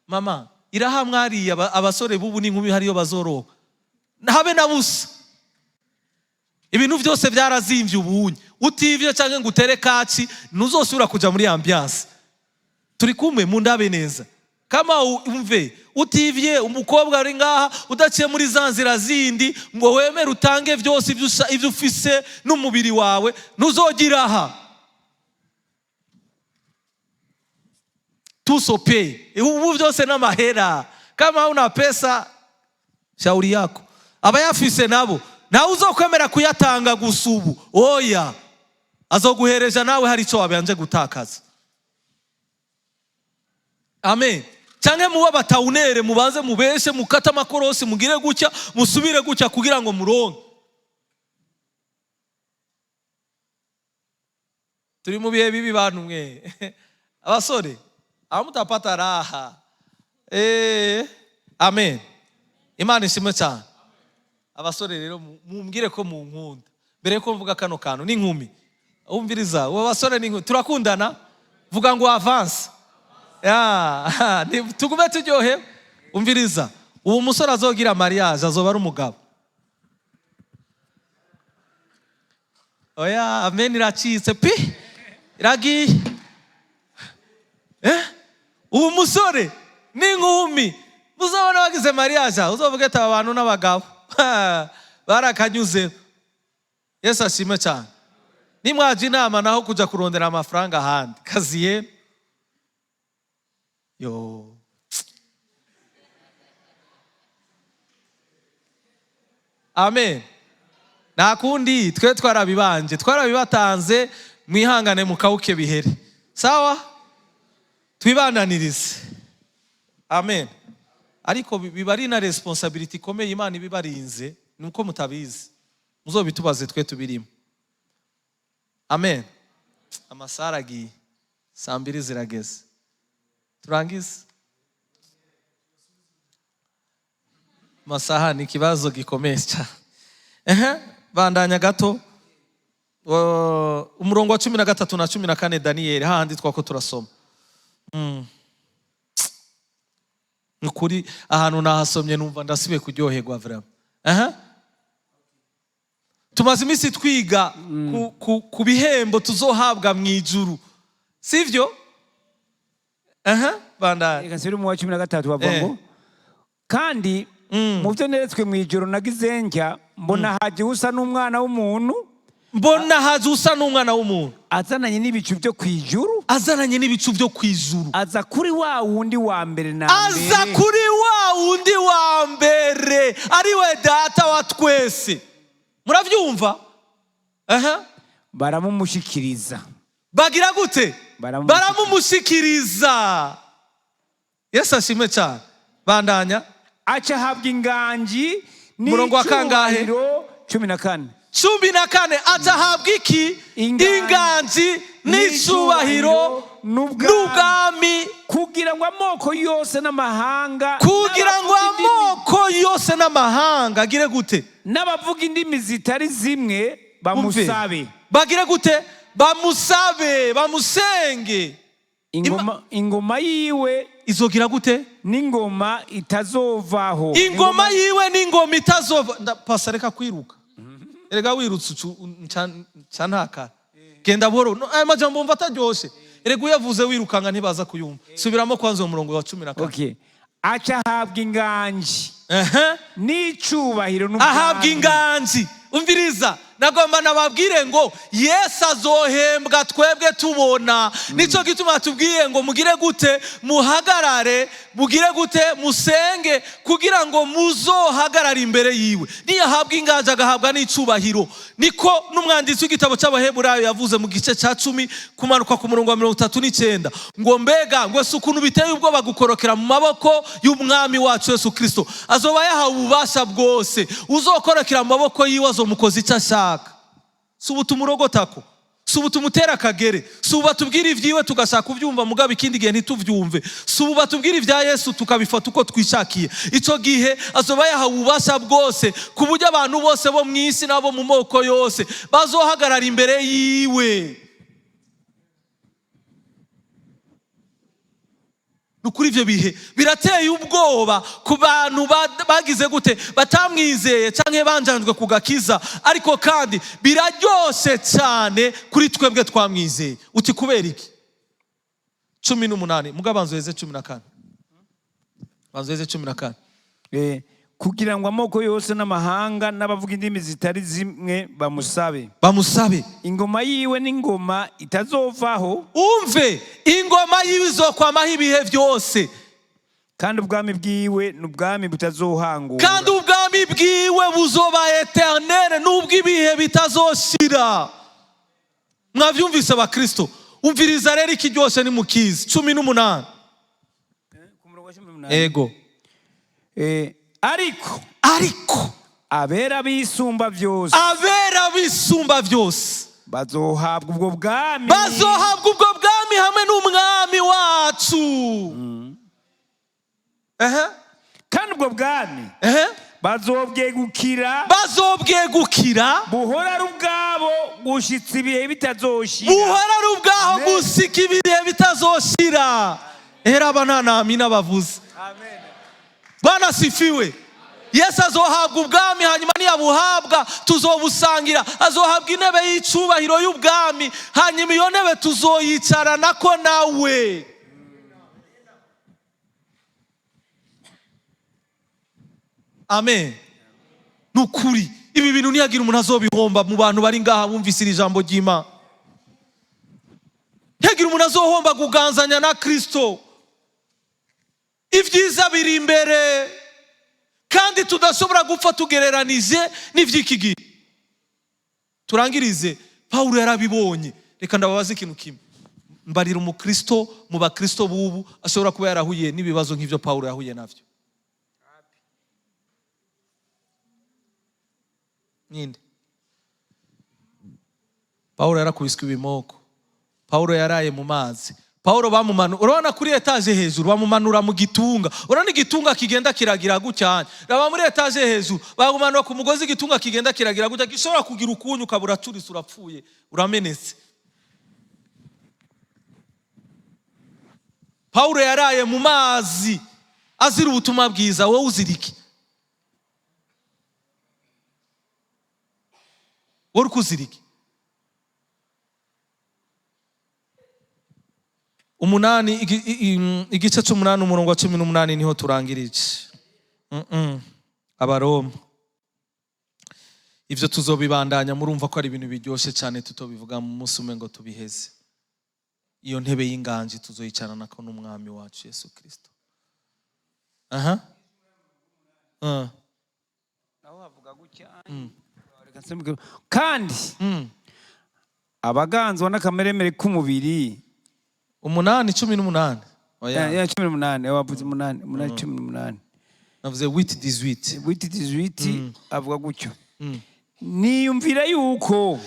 mama, iraha mwariye abasore bubu n'inkumi hariyo bazoroka, habe na busa. Ibintu byose byarazimvye ubunye. Utivye canke ngo utere kaci ntuzosubira kuja muri ambiance. Turi kumwe mu ndabe neza. Kama umve utivye umukobwa ari ngaha udaciye muri zanzira zindi ngo wemere utange byose ibyo ufise n'umubiri wawe ntuzogira aha. Tusope ubu byose n'amahera. Kama una pesa shauri yako, abayafise nabo nawe uzokwemera kuyatanga gusubu oya, azoguhereja nawe hari ico wabanje gutakaza. Amen. Canke muba batawunere mubanze mubeshe mukata amakorosi mugire gutya musubire gutya kugira ngo muronke. Turi mu bihe bibi bantu mwe. Abasore amutapata raha. Amen. Imana ishimwe cyane. Abasore rero mumbwire ko mu nkunda mbere ko mvuga kano kantu n'inkumi. Umviriza uwo basore n'inkumi turakundana, vuga ngo avance. Tugume turyohe. Umviriza uwo musore azogira mariage azoba ari umugabo. Oya amen iracitse pi iragiye. Uwo musore n'inkumi muzabona bagize mariage uzovuga ati abantu n'abagabo barakanyuze. Yesu ashimwe cyane. Nimwaje inama naho kuja kurondera amafaranga ahandi kaziye yo. Amen. Nakundi twe twarabibatanze mwihangane mukawuke bihere. Sawa? Twibananirize. Amen. Ariko bibari na responsibility ikomeye Imana ibibarinze nuko mutabizi. Muzobitubaze twe tubirimo. Amen. Amasara agiye. Saa 2 zirageze. Turangize. Masaha ni kibazo gikomeye cyane. Bandanya gato. Umurongo wa 13 na 14 Daniel handi twako turasoma. Nukuri ahantu nahasomye numva ndasibe kuryoherwa vraiment. Tumaze iminsi twiga ku bihembo tuzohabwa mu ijuru. sivyo? Bandari. Reka nsubire mu wa 13 bavuga ngo kandi mu byo neretswe mu ijoro nagize njya mbona haje usa n'umwana w'umuntu, mbona haje usa n'umwana w'umuntu azananye n'ibicu byo kwijuru, azananye n'ibicu byo kwijuru, aza kuri wa wundi wa mbere na mbere, aza kuri wa wundi wa mbere ari we data wa twese. Muravyumva? baramumushikiriza. Bagira gute? Baramumushikiriza. Yesu ashimwe cyane. Bandanya. Aca habwa inganji murongo wa kangahe? 14. 14. Aca habwa iki? Inganji n'icubahiro n'ubwami, kugira ngo amoko yose n'amahanga, kugira ngo amoko yose n'amahanga agire gute? N'abavuga indimi zitari zimwe bamusabe. Bagire gute? Bamusabe, bamusenge. Ingoma yiwe izogira gute? N'ingoma itazovaho. Ingoma yiwe n'ingoma itazova. Pasa reka kwiruka. Erega wirutse cantaka. Genda buhoro. Aya majambo mva ataryoshe. Erega uyavuze wirukanga ntibaza kuyumva. Subiramo kwanza umurongo wa 14. Okay. Aca habwa inganji. N'icubahiro n'ubwami. Ahabwa inganji. Umviriza, nagomba nababwire ngo Yesu azohembwa twebwe tubona. Nico gituma tubwiye ngo mugire gute? Muhagarare, mugire gute? Musenge kugira ngo muzohagarare imbere yiwe. Niyahabwa inganji agahabwa n'icubahiro. Niko n'umwanditsi w'igitabo cy'Abaheburayo yavuze mu gice cya 10 kumanuka ku murongo wa 39 ngo mbega ngo ukuntu biteye ubwoba gukorokera mu maboko y'umwami wacu Yesu Kristo. Azoba yahawe ububasha bwose, uzokorokera mu maboko yiwe mukozi icyo ashaka. Subuta umurogotako, subuta umutera akagere, subuta tubwire ivyiwe tugashaka kuvyumva mugabo ikindi gihe ntituvyumve, subuta tubwire ivya Yesu tukabifata uko twishakiye. Ico gihe azoba yahawe ububasha bwose ku buryo abantu bose bo mw'isi nabo mu moko yose bazohagarara imbere yiwe. Nukuri ivyo bihe birateye ubwoba ku bantu bagize gute? Batamwizeye canke banjanjwe kugakiza, ariko kandi biraryoshe cyane kuri twebwe twamwizeye. Uti kubera iki? 18 mugabo banzoheze 14. Banzoheze 14. Kugira ngo amoko yose n'amahanga n'abavuga indimi zitari zimwe bamusabe. Bamusabe. Ingoma yiwe n'ingoma itazovaho. Umve, ingoma yiwe izokwamaho ibihe byose. Kandi ubwami bwiwe n'ubwami butazohangura. Kandi ubwami bwiwe buzoba eternel n'ubwo ibihe bitazoshira. Mwavyumvise abakristo? Umviriza rero ikiryoshe ni mukizi. 18. Ego. Ariko abera bisumba byose, abera bisumba byose bazohabwa ubwo bwami, bazohabwa ubwo bwami hamwe n'umwami wacu. kandi ubwo bwami bazobwegukira, buhora ari ubwabo gushitsa ibihe bitazoshira, buhora ari ubwaho gusika ibihe bitazoshira. Era abanana amina bavuze. Amen. Bwana sifiwe. Yesu azohabwa ubwami, hanyuma niyabuhabwa tuzobusangira. Azohabwa intebe y'icubahiro y'ubwami, hanyuma iyo ntebe tuzoyicaranako nawe. Amen. Nukuri ibi bintu ntiyagira umuntu azobihomba mu bantu bari ngaha bumvise iri jambo ry'Imana. Ntiyagira umuntu azohomba kuganzanya na Kristo. Ibyiza biri imbere kandi tudashobora gupfa tugereranije n'ivy'iki gihe. Turangirize, Paulo yarabibonye. Reka ndababaza ikintu kimwe. Mbarira umukristo mu bakristo bubu ashobora kuba yarahuye n'ibibazo nk'ivyo Paulo yahuye navyo. Ninde? Paulo yarakubiswe ibimoko. Paulo yaraye mu mazi. Paulo bamumanu, urabona kuri etaje hejuru bamumanura mu gitunga. Urabona igitunga kigenda kiragira gucyane. Raba muri etaje hejuru bamumanura ku mugozi igitunga kigenda kiragira gutya, gishobora kugira ukunyu kabura turisi urapfuye, uramenetse. Paulo yaraye mu mazi azira ubutumwa bwiza. Wowe uziriki? Wowe kuziriki? umunani igice c'umunani umurongo wa 18 niho turangirije. Abaroma. Ivyo tuzobibandanya, murumva ko ari ibintu biryoshe cyane, tutobivuga mu munsi umwe ngo tubiheze. Iyo ntebe y'inganji tuzoyicarana ko n'umwami wacu Yesu Kristo. Kandi abaganzwa n'akameremere k'umubiri 8:18. ya 18 wavuze 8:18 navuze 8:18 8:18 avuga gutyo. Niyumvira yuko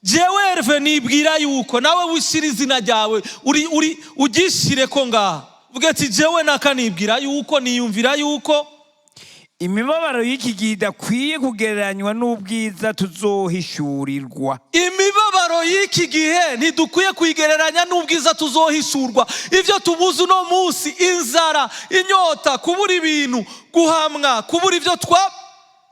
jewe Herve nibwira yuko nawe wishira izina ryawe uri ugishire ko ngaha vuga ati jewe nakanibwira yuko niyumvira yuko imibabaro y'iki gihe idakwiye kugereranywa n'ubwiza tuzohishurirwa. Imibabaro y'iki gihe ntidukwiye kuyigereranya n'ubwiza tuzohishurwa. Ivyo tubuze uno munsi, inzara, inyota, kubura ibintu, guhamwa, kubura ivyo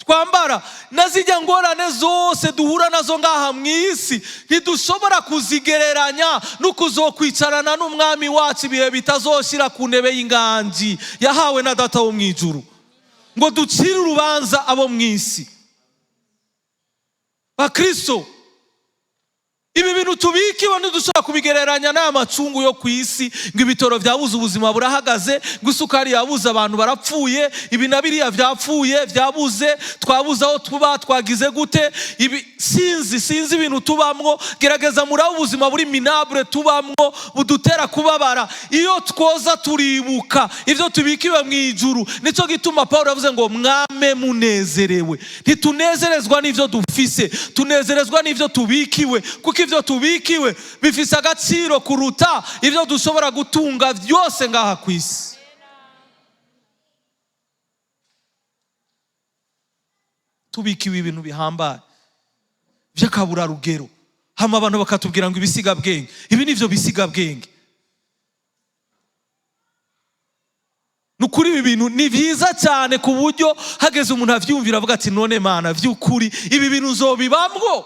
twambara, nazijya ngorane zose duhura nazo ngaha mw'isi, ntidushobora kuzigereranya n'ukuzokwicarana n'umwami wacu ibihe bitazoshira ku ntebe y'inganji yahawe na data wo mw'ijuru ngo ducire urubanza abo mw'isi. Bakristo, ibi bintu tubikiwe ntidushobora kubigereranya n'aya macungu yo ku isi, ngo ibitoro vyabuze ubuzima burahagaze, ngo isukari yabuze abantu barapfuye, ibi na biriya vyapfuye vyabuze, twabuze aho tuba, twagize gute, ibi sinzi ibintu tubamwo. Gerageza muraho ubuzima buri minable tubamwo budutera kubabara. Iyo twoza turibuka ivyo tubikiwe mw'ijuru, nico gituma Paulo yavuze ngo mwame munezerewe. Ntitunezerezwa n'ivyo dufise, tunezerezwa n'ivyo tubikiwe, kuko ivyo tubikiwe bifise agaciro kuruta ivyo dushobora gutunga vyose ngaha kw'isi. Tubikiwe ibintu bihambaye vy'akabura rugero, hama abantu bakatubwira ngo ibisiga bwenge. Ibi nivyo bisiga bwenge. Nukuri ibi bintu ni vyiza cyane ku buryo hageze umuntu avyumvira avuga ati none Mana vy'ukuri ibi bintu uzobibamwo.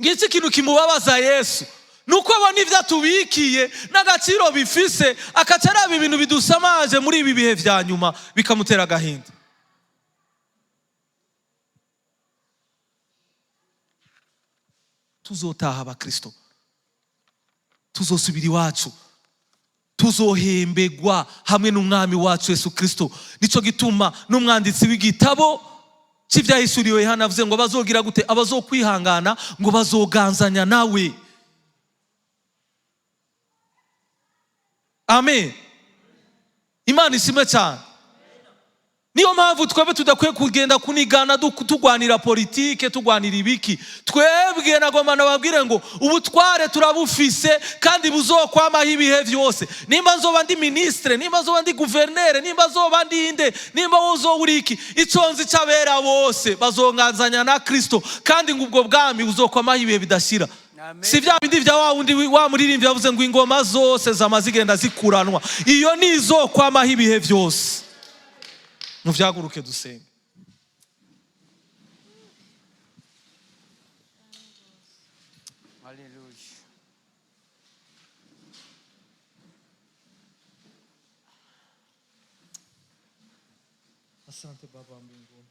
Ngiki ikintu kimubabaza Yesu nuko abona ivyo atubikiye n'agaciro bifise, akacaraba ibintu bidusamaje muri ibi bihe vya nyuma bikamutera agahinda. Tuzotaha Abakristo, tuzosubira iwacu, tuzohembegwa hamwe n'umwami wacu Yesu Kristo. Nico gituma n'umwanditsi w'igitabo cy'ivyahishuriwe Yohana avuze ngo bazogira gute, abazokwihangana ngo bazoganzanya nawe. Amen. Imana ishimwe cyane. Niyo mpamvu twebwe tudakwiye kugenda kunigana tugwanira politike, tugwanira ibiki. Twebwe nagomba nababwire ngo ubutware turabufise kandi buzokwamaho ibihe vyose. Nimba nzoba ndi ministre, nimba nzoba ndi gouverneur, nimba nzoba ndi inde, nimba wozoba iki, iconzi c'abera bose bazonganzanya na Kristo, kandi ngo ubwo bwami buzokwamaho ibihe bidashira. Si vya bindi vya wa wundi wa muririmbyi yavuze ngo ingoma zose zamazigenda zikuranwa. Iyo nizokwamaho ibihe vyose. Muvyaguruke dusenge. Haleluya. Asante Baba mbinguni.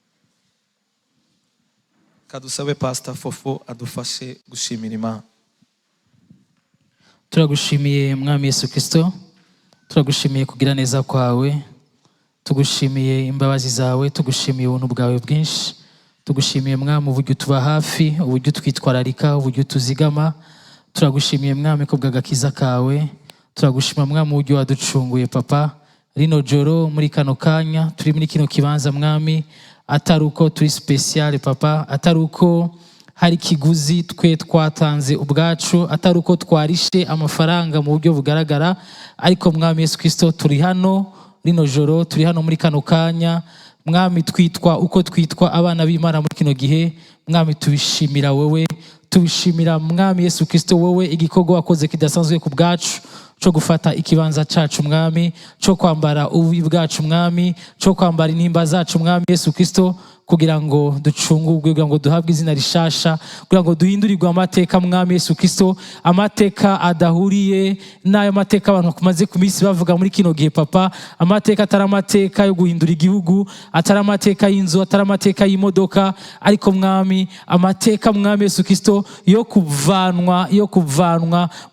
Kadusabe Pastor Fofo adufashe gushimira Imana. Turagushimiye Mwami Yesu Kristo, turagushimiye kugira neza kwawe, tugushimiye imbabazi zawe, tugushimiye ubuntu bwawe bwinshi, tugushimiye Mwami uburyo tuba hafi, uburyo twitwararika, uburyo tuzigama. Turagushimiye Mwami ko bw'agakiza kawe, turagushima Mwami uburyo waducunguye Papa. Rino joro muri kano kanya turi muri kino kibanza Mwami, ataruko turi special Papa, ataruko hari kiguzi twe twatanze ubwacu, ataruko twarishe amafaranga mu buryo bugaragara, ariko Mwami Yesu Kristo turi hano rino joro, turi hano muri kano kanya Mwami, twitwa uko twitwa abana b'Imana muri kino gihe. Mwami tubishimira wewe, tubishimira Mwami Yesu Kristo wewe igikorwa wakoze kidasanzwe ku bwacu cyo gufata ikibanza cacu Mwami, cyo kwambara ububi bwacu Mwami, cyo kwambara intimba zacu Mwami Yesu Kristo, kugira ngo ducungurwe, kugira ngo duhabwe izina rishasha, kugira ngo duhindurirwe amateka mwami Yesu Kristo, amateka adahuriye n'ayo mateka abantu bakumaze ku minsi bavuga muri kino gihe papa, amateka atari amateka yo guhindura igihugu, atari amateka y'inzu, atari amateka y'imodoka, ariko mwami amateka mwami Yesu Kristo yo kuvanwa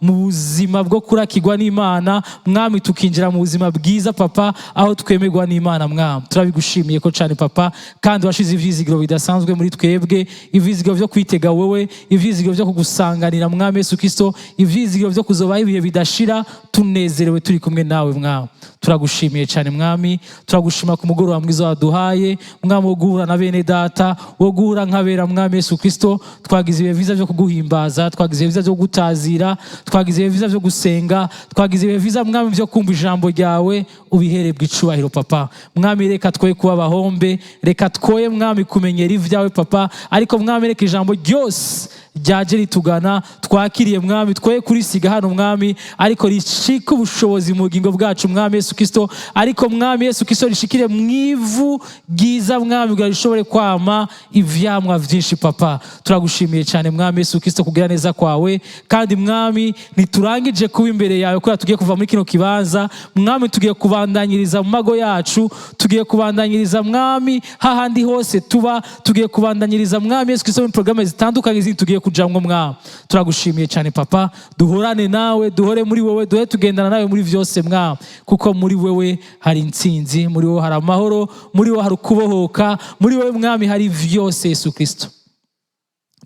mu buzima bwo kurakirwa n'Imana mwami, tukinjira mu buzima bwiza papa, aho twemerwa n'Imana mwami. Turabigushimiye ko cyane papa, kandi washize ivyizigiro bidasanzwe muri twebwe, ivyizigiro vyo kwitega wewe, ivyizigiro vyo kugusanganira mwami Yesu Kristo, ivyizigiro vyo kuzobaho ibihe bidashira, tunezerewe turi kumwe nawe mwami. Turagushimiye cyane mwami, turagushima ku mugoroba mwiza waduhaye mwami, wo guhura na bene data, wo guhura nk'abera mwami Yesu Kristo. Twagize ibihe vyiza vyo kuguhimbaza, twagize ibihe vyiza vyo gutazira, twagize ibihe vyiza vyo gusenga, twagize ibihe vyiza mwami vyo kumva ijambo ryawe. Ubiherebwe icubahiro papa mwami, reka twoye kuba abahombe, reka twoye mwami kumenyera ivyawe papa, ariko mwami reka ijambo ryose ryaje ritugana twakiriye mwami, twoye kurisiga hano mwami, ariko rishike ubushobozi mu bugingo bwacu mwami Yesu Kristo, ariko mwami Yesu Kristo rishikire mwivu bwiza mwami, kugira rishobore kwama ivyamwa vyinshi papa. Turagushimiye cyane mwami Yesu Kristo kugira neza kwawe, kandi mwami niturangije kuba imbere yawe, kugira tugiye kuva muri kino kibanza mwami, tugiye kubandanyiriza mu mago yacu, tugiye kubandanyiriza mwami hahandi hose tuba, tugiye kubandanyiriza mwami Yesu Kristo mu programme zitandukanye zindi tugiye kujamwo mwami. Turagushimiye cyane papa, duhorane nawe, duhore muri wewe, duhe tugendana nawe muri vyose mwami, kuko muri wewe hari intsinzi, muri wewe hari amahoro, muri wewe hari ukubohoka, muri wewe mwami hari vyose Yesu Kristo.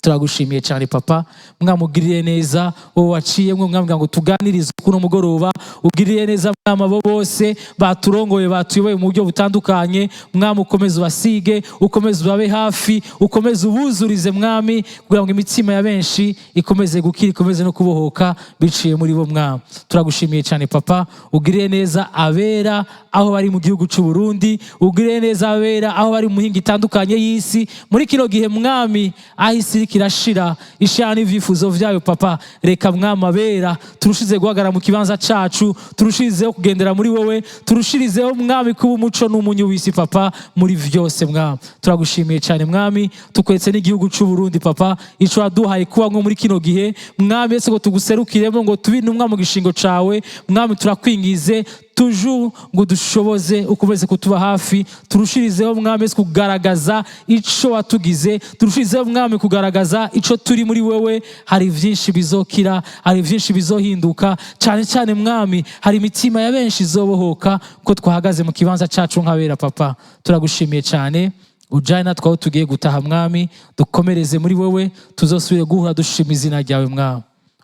Turagushimiye cyane papa, mwami ugirire neza wowe waciyemwe mwami, ngo tuganirize kuno mugoroba, ugirire neza mwami abo bose baturongoye batuyoboye mu buryo butandukanye mwami, ukomeze ubasige, ukomeze ubabe hafi, ukomeze ubuzurize mwami, kugira ngo imitima ya benshi ikomeze gukira, ikomeze no kubohoka biciye muri bo mwami. Turagushimiye cyane papa, ugirire neza abera aho bari mu gihugu cy'u Burundi, ugirire neza abera aho bari mu mihingo itandukanye y'isi muri kino gihe mwami, ahisi kirashira ishana n'ivyifuzo vyayo papa, reka mwami abera turushize guhagara mu kibanza cacu, turushizeho kugendera muri wowe, turushirizeho mwami kuba umuco n'umunyu w'isi papa muri vyose mwami. Turagushimiye cyane mwami, tukwetse n'igihugu cy'u Burundi papa, ico waduhaye kuba nko muri kino gihe mwami Yesu, ngo tuguserukiremo, ngo tubine umwami mu gishingo cawe mwami, turakwingize toujours ngo dushoboze, ukomeze kutuba hafi, turushirizeho mwami Yesu kugaragaza ico watugize, turushirizeho mwami kugaragaza ico turi muri wewe. Hari vyinshi bizokira, hari vyinshi bizohinduka, cyane cyane mwami hari imitima ya benshi izobohoka ko twahagaze mu kibanza cacu nk'abera papa. Turagushimiye cyane, ujane natwe aho tugiye gutaha mwami, dukomereze muri wewe, tuzosubire guhura dushima izina ryawe mwami.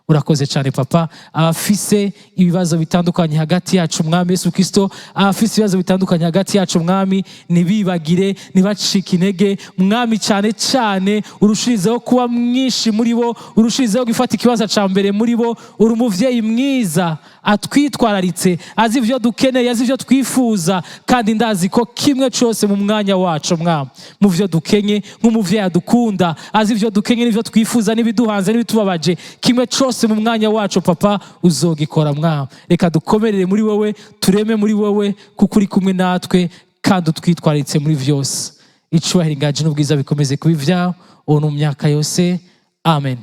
Urakoze cyane papa, abafise ibibazo bitandukanye hagati yacu mwami Yesu Kristo, abafise ibibazo bitandukanye hagati yacu mwami, nibibagire, nibacike intege mwami, cyane cyane urushirizeho kuba mwinshi muri bo, urushirizeho gufata ikibanza ca mbere muri bo. Uri umuvyeyi mwiza atwitwararitse, azi ivyo dukeneye, azi ivyo twifuza, kandi ndazi ko kimwe cyose mu mwanya wacu mwami, mu vyo dukenye nk'umuvyeyi adukunda, azi ivyo dukenye n'ivyo twifuza, n'ibiduhanze n'ibitubabaje, kimwe cyose mu mwanya wacu papa uzogikora mwami. Reka dukomerere muri wowe, tureme muri wowe, kuko uri kumwe natwe kandi utwitwararitse muri vyose. Icubahiro ingaji n'ubwiza bikomeze kuba ivyawe ubu no mu myaka yose, amen.